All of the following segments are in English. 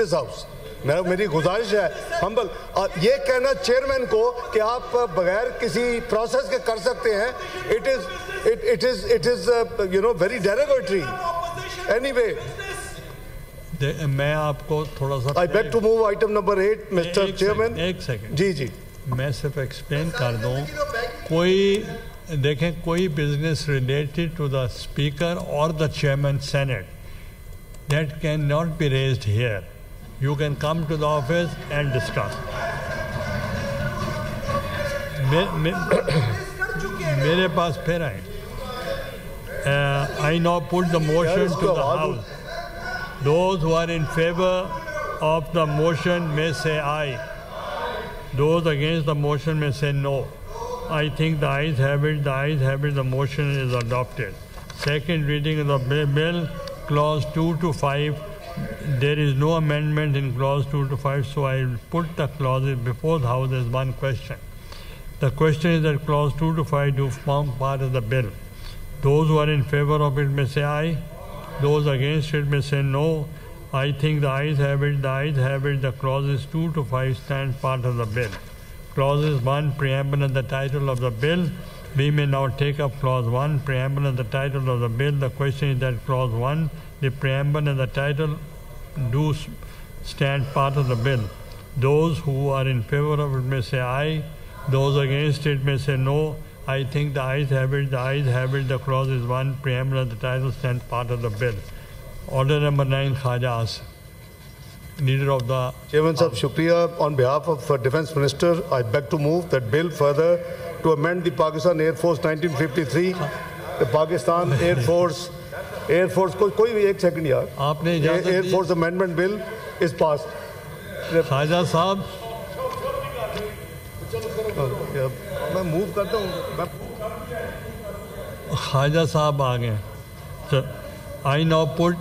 This house. मेरी गुजारिश है हम्बल, ये कहना चेयरमैन को कि आप बगैर किसी प्रोसेस के कर सकते हैं, it is you know very derogatory. Anyway, मैं आपको थोड़ा सा I beg to move item number 8 mister chairman. एक सेकंड जी, मैं सिर्फ एक्सप्लेन कर दूं। कोई देखें, कोई business related to the speaker और the chairman senate that cannot be raised here. You can come to the office and discuss. मेरे पास फिर आए। I now put the motion to the House. Those who are in favor of the motion may say aye. Those against the motion may say no. I think the ayes have it. The ayes have it. The motion is adopted. Second reading of the bill. Clause 2 to 5, there is no amendment in clause 2 to 5, so I will put the clauses before the House as one question. The question is that clause 2 to 5 do form part of the bill. Those who are in favor of it may say aye. Those against it may say no. I think the ayes have it. The ayes have it. The clauses 2 to 5 stand part of the bill. Clauses 1, preamble and the title of the bill. We may now take up clause 1, preamble and the title of the bill. The question is that clause 1, the preamble and the title do stand part of the bill. Those who are in favor of it may say aye. Those against it may say no. I think the ayes have it. The ayes have it. The clause is 1, preamble and the title stand part of the bill. Order number 9, Khaja Asif, Leader of the Chairman Sahab, Shukriya. On behalf of Defence Minister, I beg to move that bill further to amend the Pakistan Air Force 1953, the Pakistan Air Force कोई भी एक second यार, आपने Air Force Amendment Bill is passed. Khwaja Sahab, मैं move करता हूँ। ख्वाजा साहब आ गए। So, I now put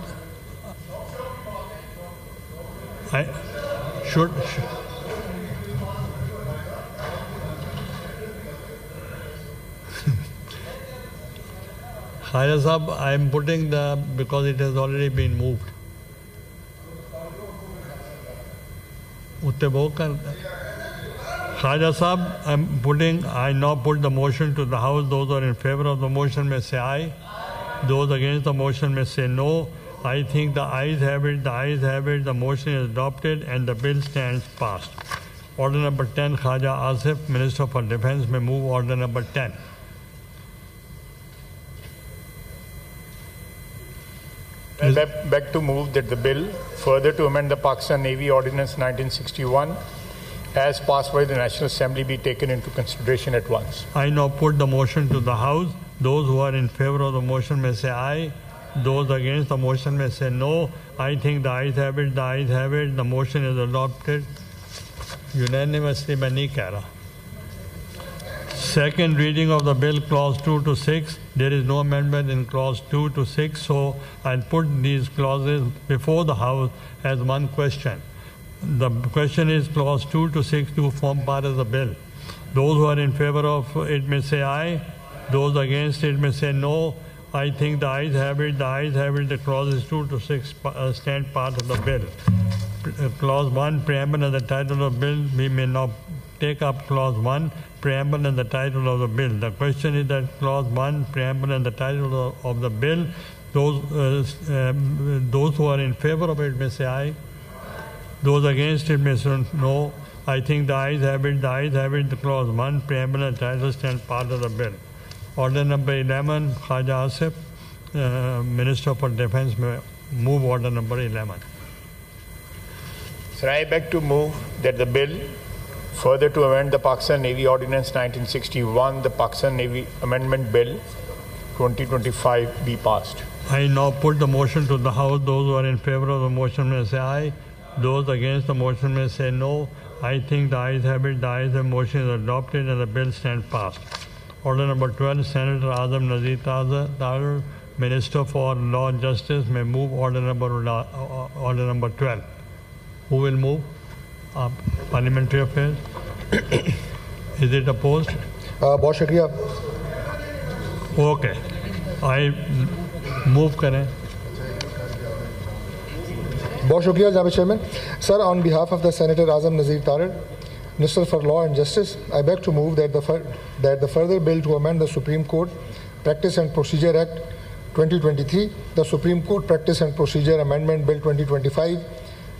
Khaja Sahab, I am putting because it has already been moved. Khaja Sahab, I now put the motion to the House. Those who are in favor of the motion may say aye. Those against the motion may say no. I think the ayes have it. The ayes have it. The motion is adopted and the bill stands passed. Order number 10, Khaja Asif, Minister for Defence, may move order number 10. I beg to move that the bill further to amend the Pakistan Navy Ordinance 1961 as passed by the National Assembly be taken into consideration at once. I now put the motion to the House. Those who are in favor of the motion may say aye. Those against the motion may say no. I think the ayes have it. The ayes have it. The motion is adopted unanimously. मैं नहीं कह रहा. Second reading of the bill, clause 2 to 6. There is no amendment in clause 2 to 6, so I'll put these clauses before the House as one question. The question is clause 2 to 6 to form part of the bill. Those who are in favor of it may say aye. Those against it may say no. I think the ayes have it. The ayes have it. The clauses 2 to 6 stand part of the bill. Clause 1, preamble and the title of the bill. We may now take up clause 1, preamble and the title of the bill. The question is that clause 1, preamble and the title of the bill. Those who are in favor of it may say aye. Those against it may say no. I think the ayes have it. The ayes have it. The clause 1, preamble and title stand part of the bill. Order number 11, Khaja Asif, Minister for Defence, may move order number 11. Sir, I beg to move that the bill further to amend the Pakistan Navy Ordinance 1961, the Pakistan Navy Amendment Bill 2025 be passed. I now put the motion to the House. Those who are in favor of the motion may say aye. Those against the motion may say no. I think the ayes have it. The ayes have motion is adopted and the bill stands passed. Order number 12, Senator Azam Nazir Taher, Minister for Law and Justice, may move order number 12. Who will move? Parliamentary Affairs. Is it opposed? बहुत शुक्रिया. Okay. I move करें. बहुत शुक्रिया जनाब chairman sir on behalf of the senator Azam Nazir Tarar Minister for Law and Justice, I beg to move that the further bill to amend the Supreme Court Practice and Procedure Act 2023, the Supreme Court Practice and Procedure Amendment Bill 2025,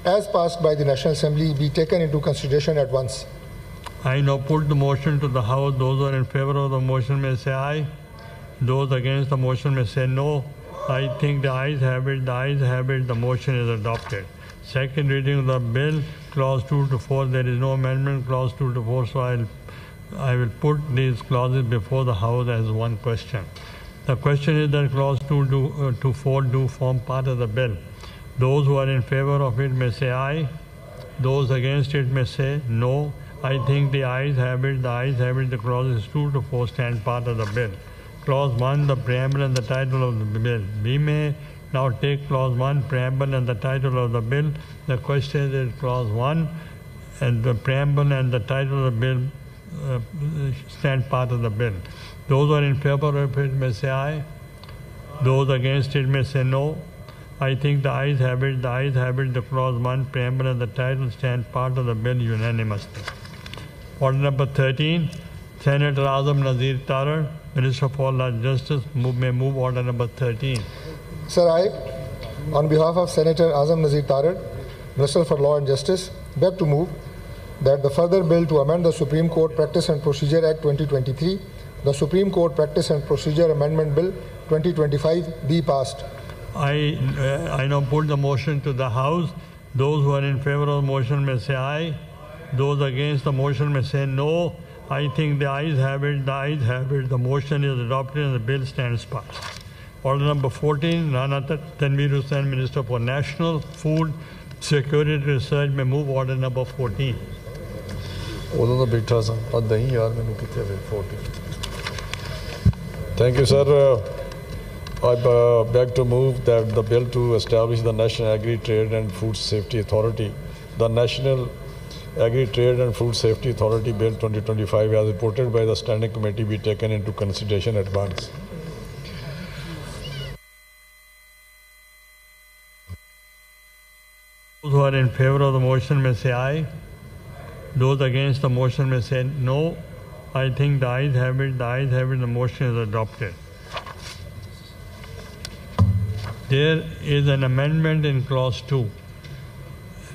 as passed by the National Assembly, be taken into consideration at once. I now put the motion to the House. Those who are in favor of the motion may say aye. Those against the motion may say no. I think the ayes have it. The ayes have it. The motion is adopted. Second reading of the bill, clause 2 to 4. There is no amendment, clause 2 to 4. So I will put these clauses before the House as one question. The question is that clause 2 to 4 do form part of the bill. Those who are in favor of it may say aye. Those against it may say no. I think the ayes have it. The ayes have it. The clauses 2 to 4 stand part of the bill. Clause 1, the preamble and the title of the bill. We may now take clause 1, preamble and the title of the bill. The question is clause 1 and the preamble and the title of the bill stand part of the bill. Those who are in favor of it may say aye. Those against it may say no. I think the ayes have it. The ayes have it. The clause 1, preamble and the title stand part of the bill unanimously. Order number 13, Senator Azam Nazir Tarar, Minister for Law and Justice, may move order number 13. Sir, I, on behalf of Senator Azam Nazir Tarar, Minister for Law and Justice, beg to move that the further bill to amend the Supreme Court Practice and Procedure Act 2023, the Supreme Court Practice and Procedure Amendment Bill 2025 be passed. I now put the motion to the House. Those who are in favor of the motion may say aye. Those against the motion may say no. I think the ayes have it. The ayes have it. The motion is adopted and the bill stands passed. Order number 14, Rana Tanveer Hussain, Minister for National Food Security Research, may move order number 14. Thank you, sir. I beg to move that the bill to establish the National Agri-Trade and Food Safety Authority, the National Agri-Trade and Food Safety Authority Bill 2025, as reported by the Standing Committee, be taken into consideration at once. Those who are in favor of the motion may say aye. Those against the motion may say no. I think the ayes have it. The ayes have it. The motion is adopted. There is an amendment in clause 2.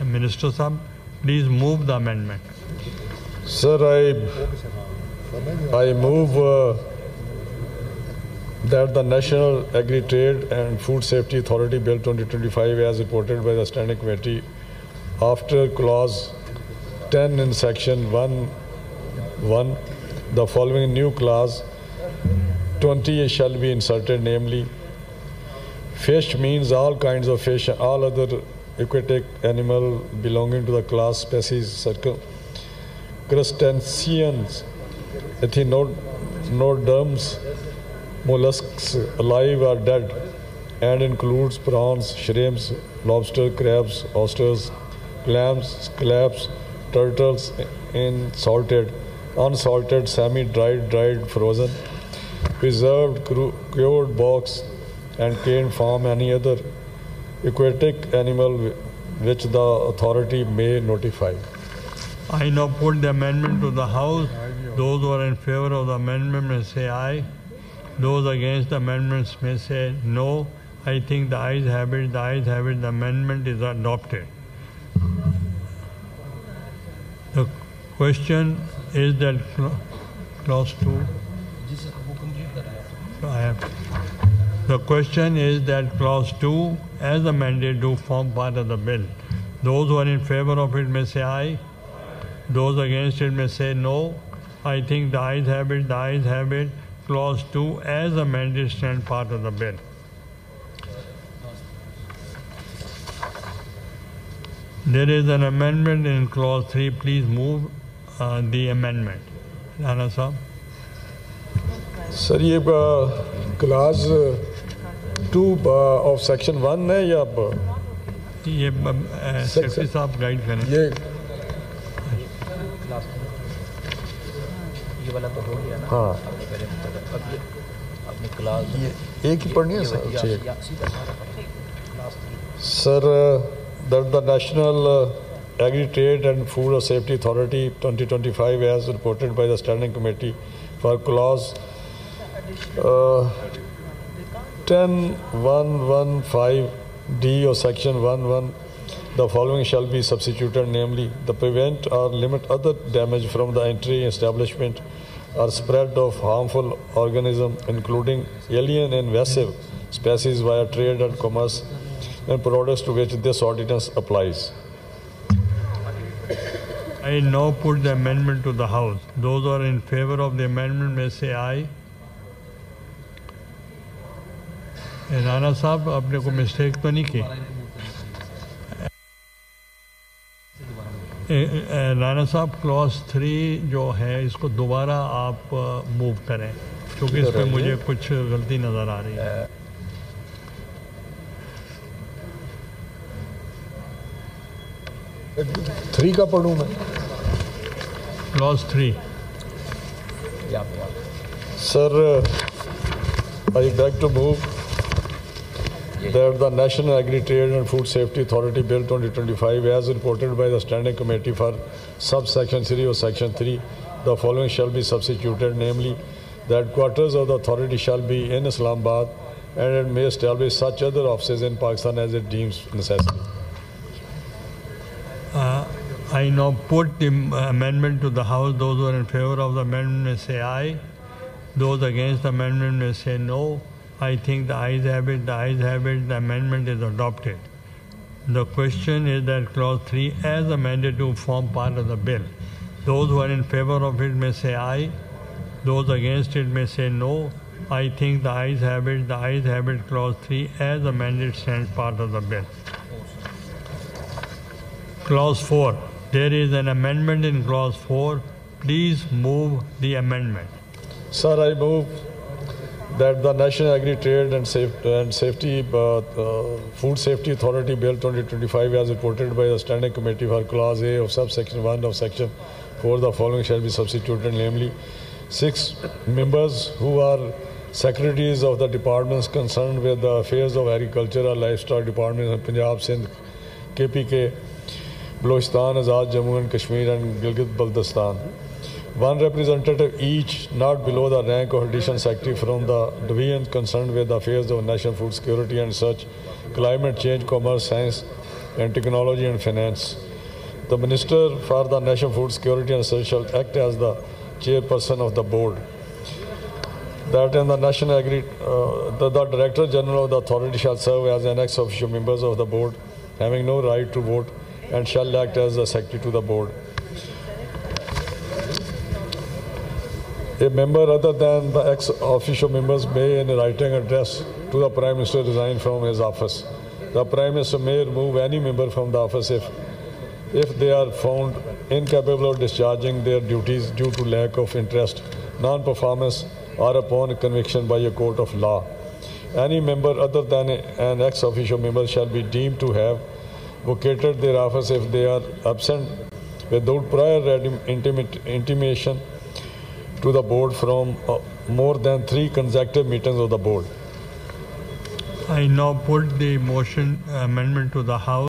Minister Sahab, please move the amendment. Sir, I move that the National Agri-Trade and Food Safety Authority Bill 2025, as reported by the Standing Committee, after clause 10 in section 1, the following new clause 20 shall be inserted, namely, fish means all kinds of fish and all other aquatic animal belonging to the class species crustaceans, echinoderms, mollusks, alive or dead, and includes prawns, shrimps, lobster, crabs, oysters, clams, scallops, turtles in salted, unsalted, semi-dried, dried, frozen, preserved, cured, boxed, and canned farm any other aquatic animal which the authority may notify. I now put the amendment to the House. Those who are in favor of the amendment may say aye. Those against the amendments may say no. I think the ayes have it. The ayes have it. The amendment is adopted. The question is that clause 2. The question is that clause 2, as amended, do form part of the bill. Those who are in favor of it may say aye. Those against it may say no. I think the ayes have it. The ayes have it. Clause 2, as amended, stand part of the bill. There is an amendment in clause 3. Please move the amendment. Rana Sahab. Sir, ये clause 2 of section 1 है या ये secretary साहब guide करें. ये वाला तो हो गया ना. हाँ. अब ये अपनी क्लास ये एक ही पढ़नी है sir. Sir, that the National Agri-Trade and Food Safety Authority 2025, as reported by the Standing Committee for Clause 10.115D of Section 11, the following shall be substituted, namely, the prevent or limit other damage from the entry, establishment, or spread of harmful organisms, including alien and invasive species via trade and commerce, and products to which this ordinance applies. I now put the amendment to the House. Those who are in favor of the amendment may say aye. Rana साहब आपने कोई mistake तो नहीं की? राणा साहब clause 3 जो है इसको दोबारा आप मूव करें, क्योंकि इस पर मुझे कुछ गलती नज़र आ रही है। थ्री का पढ़ूँ मैं? Clause 3। Sir, I beg to move that the National Agri-Trade and Food Safety Authority Bill 2025, as reported by the Standing Committee for subsection 3 of Section 3, the following shall be substituted, namely, the headquarters of the authority shall be in Islamabad, and it may establish such other offices in Pakistan as it deems necessary. I now put the amendment to the House. Those who are in favor of the amendment may say aye. Those against the amendment may say no. I think the ayes have it, the amendment is adopted. The question is that clause 3 as amended to form part of the bill. Those who are in favor of it may say aye. Those against it may say no. I think the ayes have it, clause 3 as amended stands part of the bill. Clause 4. There is an amendment in clause 4. Please move the amendment. Sir, I move that the National Agri-Trade and Safety Food Safety Authority Bill 2025, as reported by the Standing Committee for Clause A of subsection 1 of Section 4, the following shall be substituted, namely, 6 members who are secretaries of the departments concerned with the affairs of agriculture or livestock departments in Punjab, Sindh, KPK, Balochistan, Azad, Jammu and Kashmir, and Gilgit-Baltistan. 1 representative each, not below the rank of additional secretary, from the division concerned with the affairs of national food security and research, climate change, commerce, science and technology, and finance. The Minister for the National Food Security and Research shall act as the chairperson of the board. That in the National the Director General of the authority shall serve as an ex officio members of the board, having no right to vote, and shall act as the secretary to the board. A member other than the ex officio members may, in a writing address to the Prime Minister, resign from his office. The Prime Minister may remove any member from the office if they are found incapable of discharging their duties due to lack of interest, non-performance, or upon conviction by a court of law. Any member other than an ex officio member shall be deemed to have vacated their office if they are absent without prior intimation to the board from more than 3 consecutive meetings of the board. I now put the motion amendment to the House.